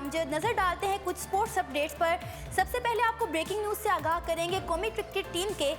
नज़र डालते हैं कुछ स्पोर्ट्स अपडेट्स पर। सबसे पहले आपको ब्रेकिंग न्यूज़ से आगाह करेंगे। कौमी क्रिकेट टीम के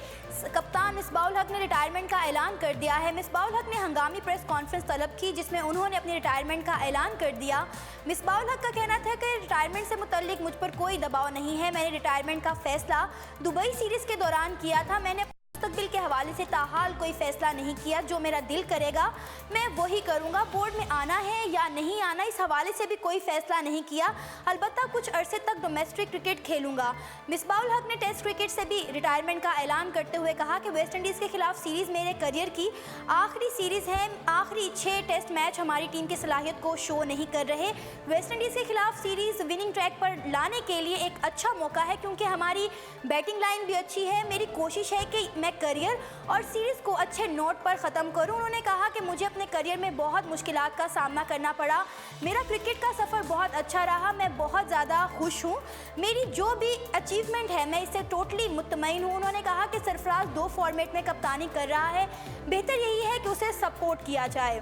कप्तान मिसबाह उल हक ने रिटायरमेंट का ऐलान कर दिया है। मिसबाह उल हक ने हंगामी प्रेस कॉन्फ्रेंस तलब की जिसमें उन्होंने अपनी रिटायरमेंट का ऐलान कर दिया। मिसबाह उल हक का कहना था कि रिटायरमेंट से मुतल्लिक मुझ पर कोई दबाव नहीं है। मैंने रिटायरमेंट का फैसला दुबई सीरीज़ के दौरान किया था। मैंने मुस्तकबिल के हवाले से ताहाल कोई फैसला नहीं किया। जो मेरा दिल करेगा मैं वही करूंगा। बोर्ड में आना है या नहीं आना, इस हवाले से भी कोई फैसला नहीं किया। अलबत्ता कुछ अरसे तक डोमेस्टिक क्रिकेट खेलूंगा। मिसबाह उल हक ने टेस्ट क्रिकेट से भी रिटायरमेंट का ऐलान करते हुए कहा कि वेस्ट इंडीज़ के खिलाफ सीरीज़ मेरे करियर की आखिरी सीरीज़ है। आखिरी 6 टेस्ट मैच हमारी टीम की सलाहियत को शो नहीं कर रहे। वेस्ट इंडीज़ के खिलाफ सीरीज़ विनिंग ट्रैक पर लाने के लिए एक अच्छा मौका है क्योंकि हमारी बैटिंग लाइन भी अच्छी है। मेरी कोशिश है कि मैं करियर और सीरीज़ को अच्छे नोट पर ख़त्म करूं। उन्होंने कहा कि मुझे अपने करियर में बहुत मुश्किलात का सामना करना पड़ा। मेरा क्रिकेट का सफ़र बहुत अच्छा रहा। मैं बहुत ज़्यादा खुश हूं। मेरी जो भी अचीवमेंट है मैं इससे टोटली मुतमईन हूं। उन्होंने कहा कि सरफराज 2 फॉर्मेट में कप्तानी कर रहा है। बेहतर यही है कि उसे सपोर्ट किया जाए।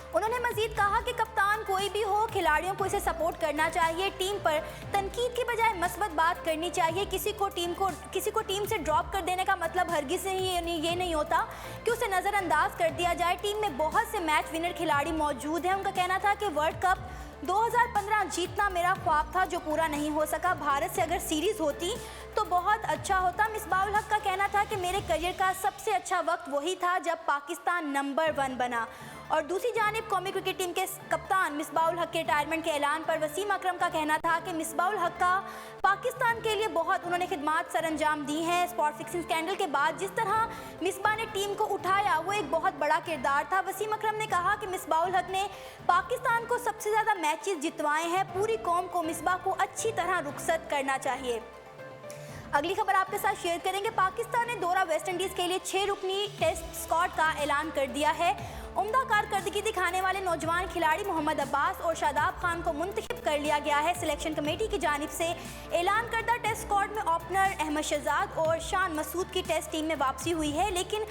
उन्होंने मजीद कहा कि कप्तान कोई भी हो, खिलाड़ियों को इसे सपोर्ट करना चाहिए। टीम पर तनकीद की बजाय मस्बत बात करनी चाहिए। किसी को टीम से ड्रॉप कर देने का मतलब हरगिज़ से ही ये नहीं होता कि उसे नज़रअंदाज कर दिया जाए। टीम में बहुत से मैच विनर खिलाड़ी मौजूद हैं। उनका कहना था कि वर्ल्ड कप 2015 जीतना मेरा ख्वाब था जो पूरा नहीं हो सका। भारत से अगर सीरीज़ होती तो बहुत अच्छा होता। मिसबाह उल हक का कहना था कि मेरे करियर का सबसे अच्छा वक्त वही था जब पाकिस्तान नंबर 1 बना। और दूसरी जानिब कौमी क्रिकेट टीम के कप्तान मिसबाह उल हक के रिटायरमेंट के ऐलान पर वसीम अकरम का कहना था कि मिसबाह उल हक का पाकिस्तान के लिए बहुत उन्होंने खिदमात सरअंजाम दी हैं। स्पॉट फिक्सिंग स्कैंडल के बाद जिस तरह मिसबाह ने टीम को उठाया वो एक बहुत बड़ा किरदार था। वसीम अकरम ने कहा कि मिसबाह उल हक ने पाकिस्तान को सबसे ज़्यादा मैचेस जितवाए हैं। पूरी कौम को मिसबाह को अच्छी तरह रुखसत करना चाहिए। अगली खबर आपके साथ शेयर करेंगे। पाकिस्तान ने दौरा वेस्ट इंडीज़ के लिए 6 रुकनी टेस्ट स्क्वाड का ऐलान कर दिया है। उम्दा कारकर्दगी दिखाने वाले नौजवान खिलाड़ी मोहम्मद अब्बास और शादाब खान को मुंतखब कर लिया गया है। सिलेक्शन कमेटी की जानिब से ऐलान करदा टेस्ट स्क्वाड में ओपनर अहमद शहजाद और शान मसूद की टेस्ट टीम में वापसी हुई है, लेकिन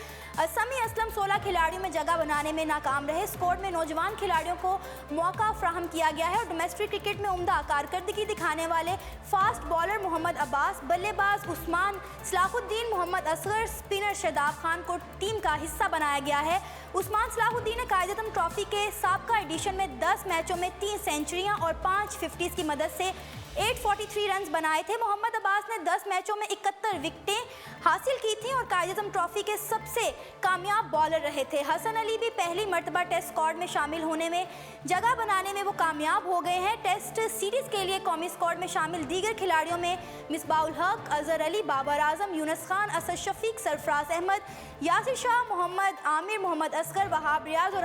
समी असलम 16 खिलाड़ियों में जगह बनाने में नाकाम रहे। स्क्वाड में नौजवान खिलाड़ियों को मौका फ्राहम किया गया है और डोमेस्टिक क्रिकेट में उम्दा कारकर्दगी दिखाने वाले फास्ट बॉलर मोहम्मद अब्बास, बल्लेबाज उस्मान सलाहुद्दीन, मोहम्मद असगर, स्पिनर शादाब खान को टीम का हिस्सा बनाया गया है। उस्मान सलाहुद्दीन ने कायद-ए-आज़म ट्रॉफी के साबका एडिशन में 10 मैचों में 3 सेंचुरियां और 5 50s की मदद से 843 रन बनाए थे। मोहम्मद अब्बास ने 10 मैचों में 71 विकेटें हासिल की थी और कायद-ए-आज़म ट्रॉफी के सबसे कामयाब बॉलर रहे थे। हसन अली भी पहली मर्तबा टेस्ट स्क्वाड में शामिल होने में जगह बनाने में वो कामयाब हो गए हैं। टेस्ट सीरीज़ के लिए कौमी स्क्वाड में शामिल दीगर खिलाड़ियों में मिसबाह उल हक, अजहर अली, बाबर आजम, यूनुस खान, असद शफीक, सरफराज अहमद, यासिर शाह, मोहम्मद आमिर, मोहम्मद असगर, वहाब रियाज और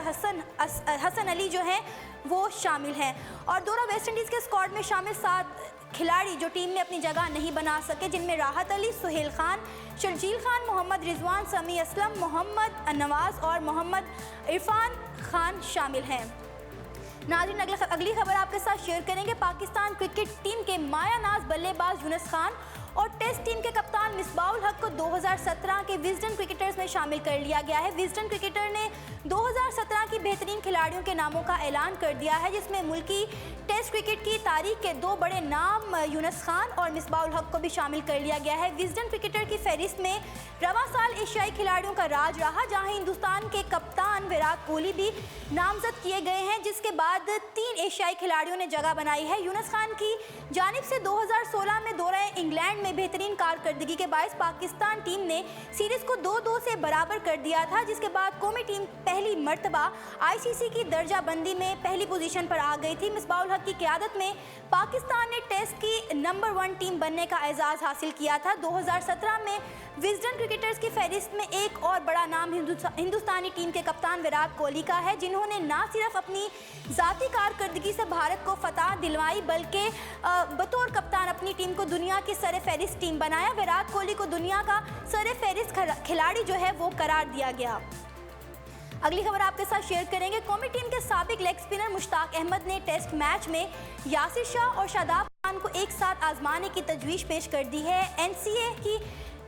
हसन अली जो हैं वो शामिल हैं। और दौरा वेस्ट इंडीज़ के स्क्वाड में शामिल 7 खिलाड़ी जो टीम में अपनी जगह नहीं बना सके, जिनमें राहत अली, सुहेल खान, शर्जील खान, मोहम्मद रिजवान, समी असलम, मोहम्मद नवाज और मोहम्मद इरफान खान शामिल हैं। नाज़रीन, अगली खबर आपके साथ शेयर करेंगे। पाकिस्तान क्रिकेट टीम के मायानाज बल्लेबाज यूनुस खान और टेस्ट टीम के कप्तान मिसबाह उल हक को 2017 के विजडन क्रिकेटर्स में शामिल कर लिया गया है। विजडन क्रिकेटर ने 2017 की बेहतरीन खिलाड़ियों के नामों का ऐलान कर दिया है, जिसमें मुल्की टेस्ट क्रिकेट की तारीख के 2 बड़े नाम यूनुस खान और मिसबाह उल हक को भी शामिल कर लिया गया है। विजडन क्रिकेटर की फहरिस्त में रवां साल एशियाई खिलाड़ियों का राज रहा, जहां हिंदुस्तान के कप्तान विराट कोहली भी नामजद किए गए हैं, जिसके बाद 3 एशियाई खिलाड़ियों ने जगह बनाई है। यूनुस खान की जानिब से 2016 में दौरा इंग्लैंड में बेहतरीन कारकर्दगी के बायस पाकिस्तान टीम ने सीरीज़ को 2-2 से बराबर कर दिया था, जिसके बाद कौमी टीम पहली मर्तबा ICC की दर्जाबंदी में पहली पोजीशन पर आ गई थी। मिसबाह उल हक की क़यादत में पाकिस्तान ने टेस्ट की नंबर 1 टीम बनने का एजाज़ हासिल किया था। 2017 में विजडन क्रिकेटर्स की फहरिस्त में एक और बड़ा नाम हिंदुस्तानी टीम के कप्तान विराट कोहली का है, जिन्होंने न सिर्फ अपनी ज़ाती कारकर्दगी से भारत को फतह दिलवाई बल्कि बतौर कप्तान अपनी टीम को दुनिया की सर-ए-फ़हरिस्त टीम बनाया। विराट कोहली को दुनिया का सर-ए-फ़हरिस्त खिलाड़ी जो है वो करार दिया गया। अगली खबर आपके साथ शेयर करेंगे। कौमी टीम के साबिक लेग स्पिनर मुश्ताक अहमद ने टेस्ट मैच में यासिर शाह और शादाब खान को एक साथ आजमाने की तजवीज़ पेश कर दी है।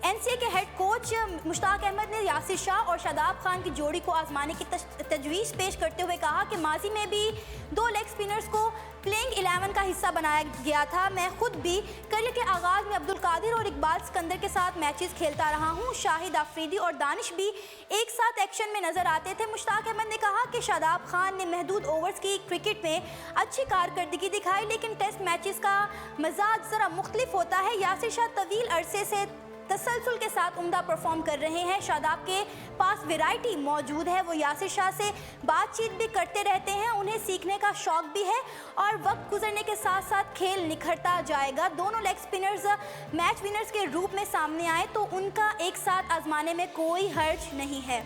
एनसीए के हेड कोच मुश्ताक अहमद ने यासिर शाह और शादाब खान की जोड़ी को आजमाने की तजवीज़ पेश करते हुए कहा कि माजी में भी 2 लेग स्पिनर्स को प्लेइंग 11 का हिस्सा बनाया गया था। मैं खुद भी करियर के आगाज़ में अब्दुल कादिर और इकबाल सिकंदर के साथ मैचेस खेलता रहा हूं। शाहिद आफरीदी और दानिश भी एक साथ एक्शन में नजर आते थे। मुश्ताक अहमद ने कहा कि शादाब खान ने महदूद ओवर्स की क्रिकेट में अच्छी कारकर्दगी दिखाई, लेकिन टेस्ट मैचेस का मिजाज ज़रा मुख्तलिफ होता है। यासिर शाह तवील अरसे से तसलसल के साथ उम्दा परफॉर्म कर रहे हैं। शादाब के पास वैरायटी मौजूद है, वो यासिर शाह से बातचीत भी करते रहते हैं, उन्हें सीखने का शौक भी है और वक्त गुजरने के साथ साथ खेल निखरता जाएगा। दोनों लेग स्पिनर्स मैच विनर्स के रूप में सामने आए तो उनका एक साथ आजमाने में कोई हर्ज नहीं है।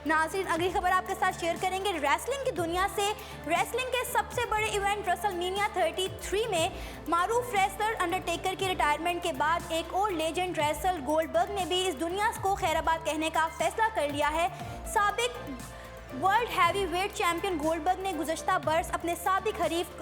नाज़रीन, अगली खबर आपके साथ शेयर करेंगे रेसलिंग की दुनिया से। रेसलिंग के सबसे बड़े इवेंट रेसलमेनिया 33 में मारूफ रेसलर अंडरटेकर की रिटायरमेंट के बाद एक और लेजेंड रेसलर गोल्डबर्ग ने भी इस दुनिया को खैराबाद कहने का फैसला कर लिया है। साबिक world heavy weight champion Goldberg ने गुज़श्ता बरस अपने साबिक हरीफ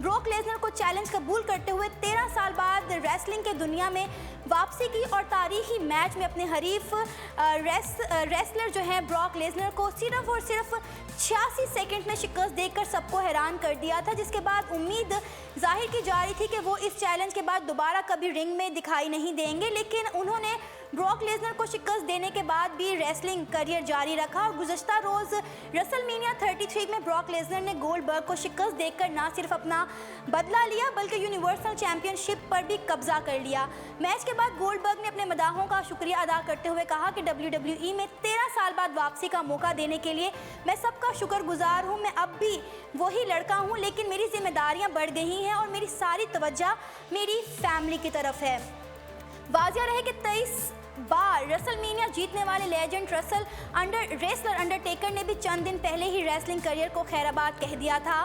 ब्रॉक लेसनर को चैलेंज कबूल करते हुए 13 साल बाद रेसलिंग के दुनिया में वापसी की और तारीखी मैच में अपने हरीफ रेसलर जो हैं ब्रॉक लेसनर को सिर्फ और सिर्फ 86 सेकंड में शिकस्त देकर सबको हैरान कर दिया था, जिसके बाद उम्मीद जाहिर की जा रही थी कि वो इस चैलेंज के बाद दोबारा कभी रिंग में दिखाई नहीं देंगे, लेकिन उन्होंने ब्रॉक लेसनर को शिकस्त देने के बाद भी रेसलिंग करियर जारी रखा और गुज़श्ता रोज़ रेसलमेनिया 33 में ब्रॉक लेसनर ने गोल्डबर्ग को शिकस्त देकर न सिर्फ अपना बदला लिया बल्कि यूनिवर्सल चैंपियनशिप पर भी कब्जा कर लिया। मैच के बाद गोल्डबर्ग ने अपने मदाहों का शुक्रिया अदा करते हुए कहा कि WWE में 13 साल बाद वापसी का मौका देने के लिए मैं सबका शुक्रगुजार हूँ। मैं अब भी वही लड़का हूँ, लेकिन मेरी जिम्मेदारियाँ बढ़ गई हैं और मेरी सारी तवज्जो मेरी फैमिली की तरफ है। वाज़िया रहे कि 23 बार रेसलमेनिया जीतने वाले लेजेंड रेसलर अंडरटेकर ने भी चंद दिन पहले ही रेसलिंग करियर को खैराबाद कह दिया था।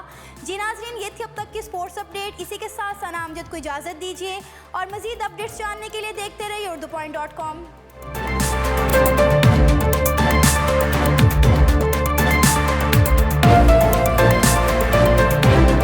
जी नाज़रीन, ये थी अब तक की स्पोर्ट्स अपडेट। इसी के साथ सना अमजद को इजाज़त दीजिए और मज़ीद अपडेट्स जानने के लिए देखते रहिए urdupoint.com।